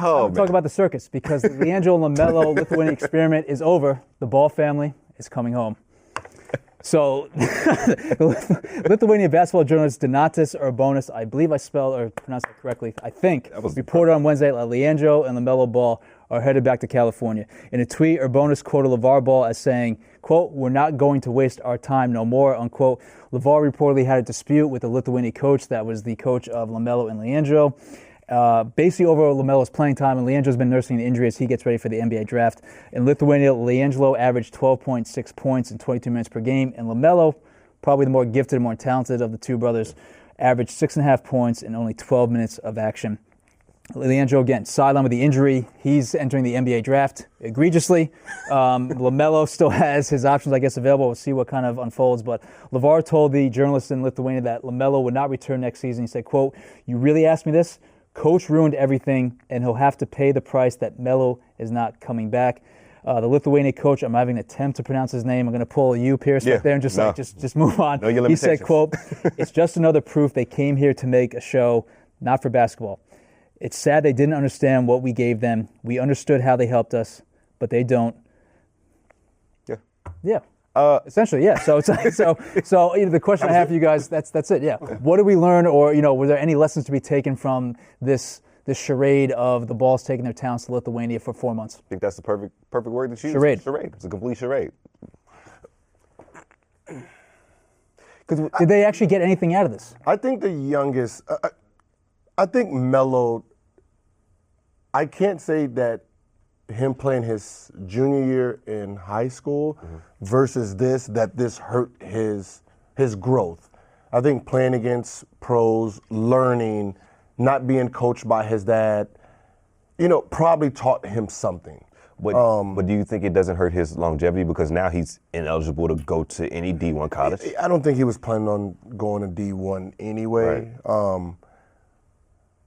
Oh, talk about the circus because the LiAngelo and LaMelo Lithuanian experiment is over. The Ball family is coming home. So, Lithuanian basketball journalist Donatas Urbonas, I believe I spelled or pronounced it correctly, I think, reported on Wednesday that LiAngelo and LaMelo Ball are headed back to California. In a tweet, Urbonas quoted LaVar Ball as saying, quote, "We're not going to waste our time no more," unquote. LaVar reportedly had a dispute with the Lithuanian coach that was the coach of LaMelo and LiAngelo. Basically over LaMelo's playing time, and LiAngelo's been nursing an injury as he gets ready for the NBA draft. In Lithuania, LiAngelo averaged 12.6 points in 22 minutes per game, and LaMelo, probably the more gifted and more talented of the two brothers, averaged 6.5 points in only 12 minutes of action. LiAngelo, again, sidelined with the injury. He's entering the NBA draft egregiously. LaMelo still has his options, I guess, available. We'll see what kind of unfolds. But LaVar told the journalist in Lithuania that LaMelo would not return next season. He said, quote, "You really asked me this? Coach ruined everything, and he'll have to pay the price that Melo is not coming back." The Lithuanian coach, I'm having an attempt to pronounce his name. I'm going to pull you, Pierce, right there and just move on. He said, quote, "It's just another proof they came here to make a show, not for basketball. It's sad they didn't understand what we gave them. We understood how they helped us, but they don't." Yeah. Essentially, yeah. So it's so the question I have for you guys, that's it. Yeah. What did we learn, or were there any lessons to be taken from this charade of the Balls taking their talents to Lithuania for 4 months? I think that's the perfect word to choose. Charade. It's a complete charade. Did they actually get anything out of this? I think the youngest, I think Melo, I can't say that him playing his junior year in high school versus this hurt his growth. I think playing against pros, learning, not being coached by his dad, probably taught him something. But do you think it doesn't hurt his longevity because now he's ineligible to go to any D1 college? I don't think he was planning on going to D1 anyway. Right.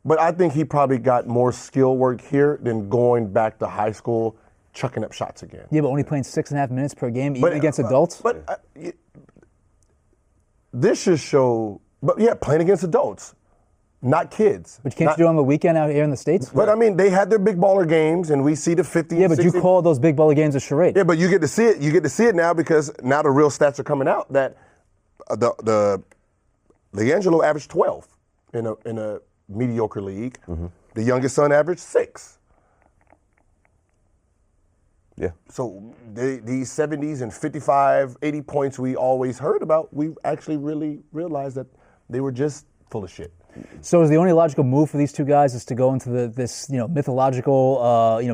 But I think he probably got more skill work here than going back to high school, chucking up shots again. Yeah, but only playing 6.5 minutes per game, even against adults? But this should show, playing against adults, not kids. But can't you do it on the weekend out here in the States? But I mean, they had their big baller games, and we see the 50. Yeah, but 60. you call those big baller games a charade. Yeah, but you get to see it. You get to see it now because now the real stats are coming out that the LiAngelo averaged 12 in a mediocre league. The youngest son averaged 6. Yeah. So these 70s and 55, 80 points we always heard about, we actually really realized that they were just full of shit. So is the only logical move for these two guys is to go into this mythological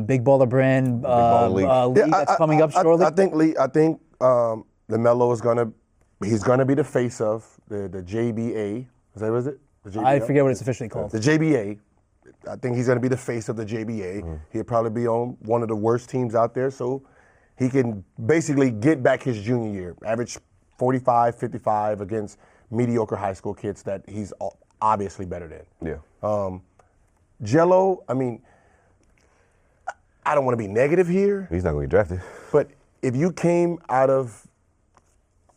big baller brand league that's coming up shortly? I think LaMelo is gonna be the face of the JBA. Was it? I forget what it's officially called. The JBA. I think he's going to be the face of the JBA. He'll probably be on one of the worst teams out there, so he can basically get back his junior year, average 45, 55 against mediocre high school kids that he's obviously better than. Yeah. Gelo, I mean, I don't want to be negative here. He's not going to get drafted. But if you came out of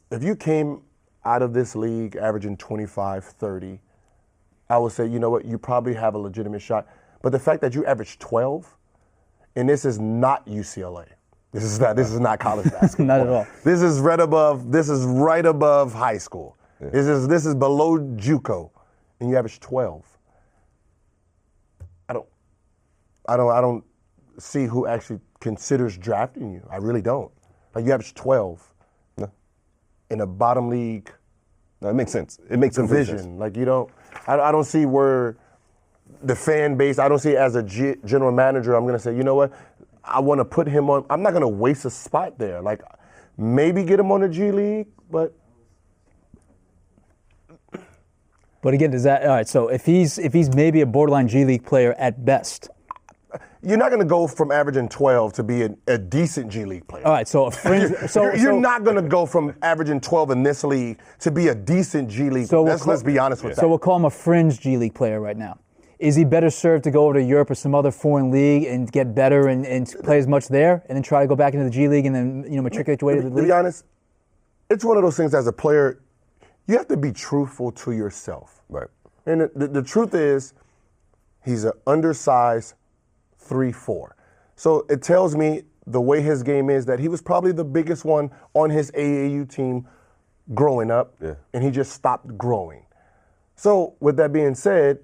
this league averaging 25, 30, I would say, you know what, you probably have a legitimate shot. But the fact that you average 12, and this is not UCLA. This is not college basketball. Not at all. This is right above high school. Yeah. This is below JUCO, and you average 12. I don't see who actually considers drafting you. I really don't. Like, you average 12 in a bottom league. No, it makes sense. It makes division. Sense. Like, I don't see where the fan base, I don't see it as a general manager, I'm going to say, you know what, I want to put him on, I'm not going to waste a spot there. Like, maybe get him on the G League, but. But again, all right, so if he's maybe a borderline G League player at best. You're not going to go from averaging 12 to be a decent G League player. All right, so a fringe. You're not going to go from averaging 12 in this league to be a decent G League player. Let's be honest with that. So we'll call him a fringe G League player right now. Is he better served to go over to Europe or some other foreign league and get better and play as much there, and then try to go back into the G League and then matriculate your way to the league? To be honest, it's one of those things as a player, you have to be truthful to yourself. Right. And the truth is, he's an undersized 3-4. So it tells me the way his game is that he was probably the biggest one on his AAU team growing up, and he just stopped growing. So with that being said,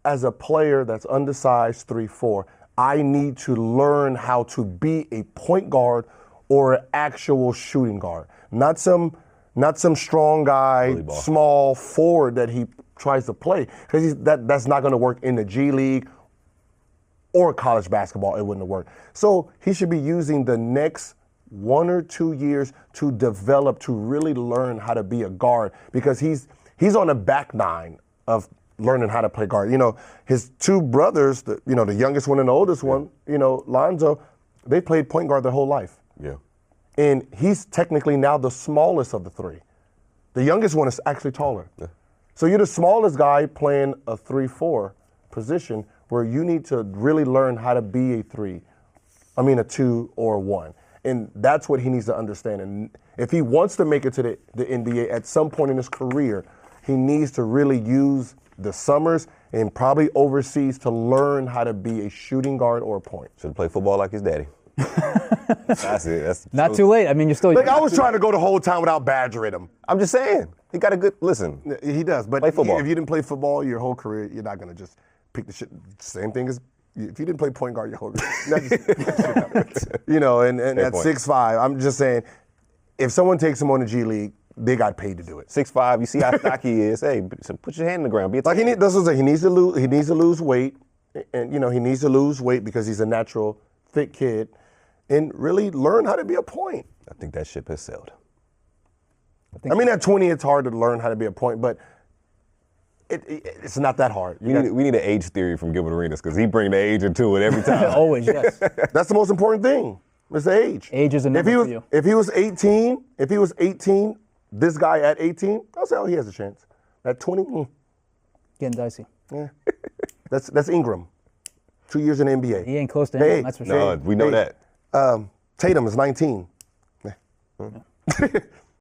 as a player that's undersized 3-4, I need to learn how to be a point guard or an actual shooting guard, not some strong guy, small forward that he tries to play, because that's not going to work in the G League or college basketball. It wouldn't have worked. So he should be using the next 1 or 2 years to develop, to really learn how to be a guard, because he's on the back nine of learning how to play guard. You know, his two brothers, the youngest one and the oldest one, Lonzo, they played point guard their whole life. Yeah. And he's technically now the smallest of the three. The youngest one is actually taller. Yeah. So you're the smallest guy playing a 3-4 position, where you need to really learn how to be a 2 or a 1. And that's what he needs to understand. And if he wants to make it to the NBA at some point in his career, he needs to really use the summers and probably overseas to learn how to be a shooting guard or a point. Should play football like his daddy. That's it. That's not too late. I mean, you're still. Like, I was trying to go the whole time without badgering him. I'm just saying. He got a good listen. He does, but play football. If you didn't play football your whole career, you're not gonna just pick the shit. Same thing as if you didn't play point guard your whole career. And at 6'5", I'm just saying, if someone takes him on the G League, they got paid to do it. 6'5", you see how stocky he is. Hey, so put your hand in the ground. Be like he needs to lose weight, and he needs to lose weight because he's a natural thick kid, and really learn how to be a point. I think that ship has sailed. I mean, at 20, it's hard to learn how to be a point, but it's not that hard. We need an age theory from Gilbert Arenas, because he bring the age into it every time. Always, yes. That's the most important thing. It's the age. Age is a number for you. If he was 18, this guy at 18, I'll say, oh, he has a chance. At 20, Getting dicey. Yeah. That's Ingram. 2 years in the NBA. He ain't close to him, that's for sure. No, we know that. Tatum is 19. Yeah.